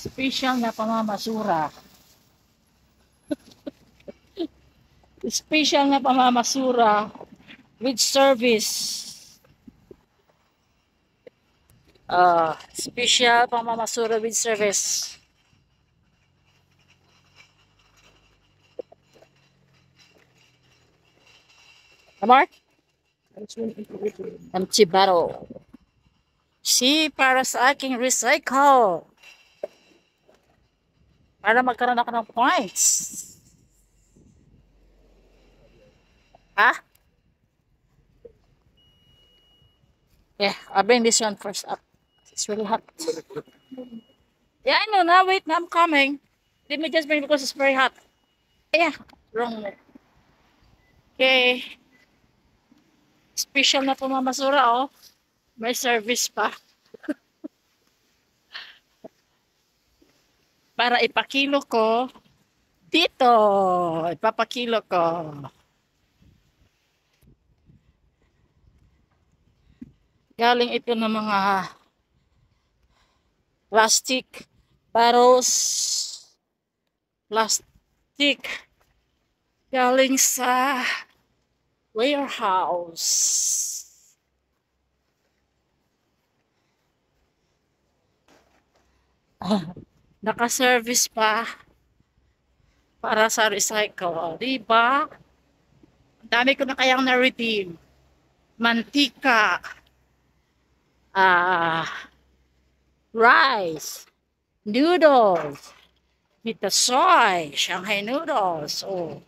Special na pamamasura. Special na pamamasura with service. Special pamamasura with service. Mark? Empty bottle. See, para sa aking recycle. Para magkaroon ako ng points. Ha? Yeah, I'll bring this one first up. It's really hot. Yeah, I know now. Wait, now I'm coming. Let me just bring it because it's very hot. Yeah, wrong. Okay. Special na pamamasura, oh. May service pa. Para ipakilo ko dito. Ipapakilo ko. Galing ito ng mga plastic bottles. Plastic. Galing sa warehouse. Naka-service pa para sa recycle. Diba? Ang dami ko na kayang na-redeem. Mantika. Rice. Noodles. Mita soy. Shanghai noodles. Oh.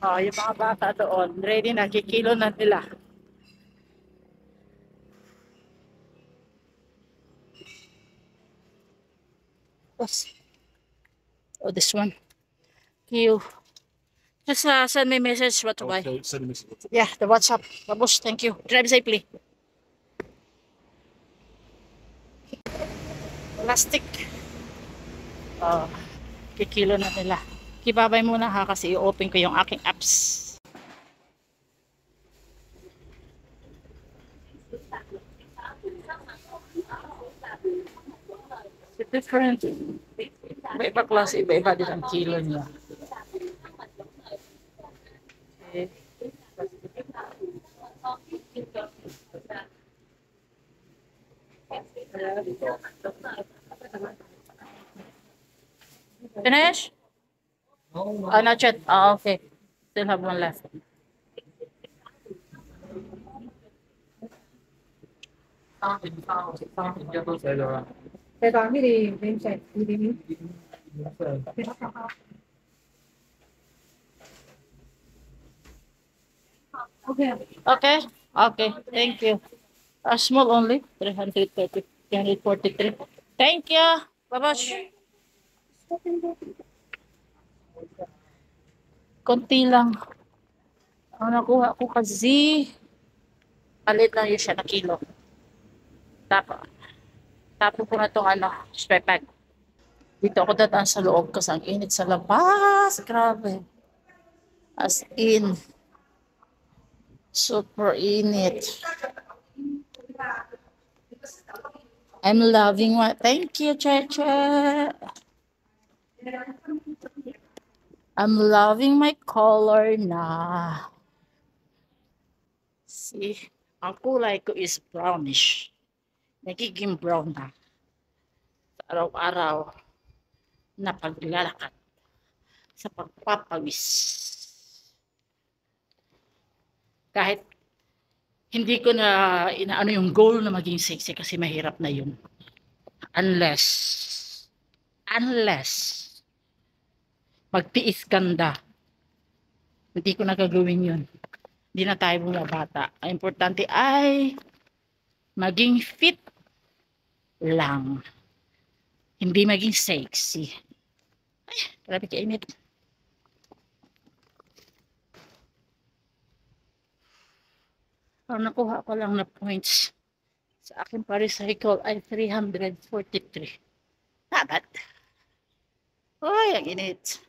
Oh, yung mga bata doon, ready na, kikilo na nila. Oh, this one. You just send me a message what to buy. Okay, send me some. Yeah, the WhatsApp. Babos, thank you. Drive safely. Plastic. Oh, kikilo na nila. Kibabay muna ha kasi i-open ko yung aking apps. Different. Iba-iba klase, iba-iba din ang kilo niya. Okay. Finish? Oh, not yet. Oh, okay. Still have one left. Okay. Okay. Thank you. A small only. 330. 343. Thank you. Bye-bye. Konti lang. Ang nakuha ko kasi palit lang yun siya na kilo. Tapo ko na itong spray pack. Dito ako dadaan sa loob kasi ang init sa labas. Grabe. As in. Super init. I'm loving what. Thank you, Cheche. I'm loving my color na. See, ang kulay ko is brownish. Nagiging brown na. Sa araw-araw na paglalakad sa pagpapawis. Kahit hindi ko na inaano yung goal na maging sexy kasi mahirap na yun. Unless magtiis ganda. Hindi ko na gagawin yun. Hindi na tayo bumabata. Ang importante ay maging fit lang. Hindi maging sexy. Ay, grabe kainit. Nakuha ko lang na points Sa aking paricycle ay 343. Not bad. Uy, ang init.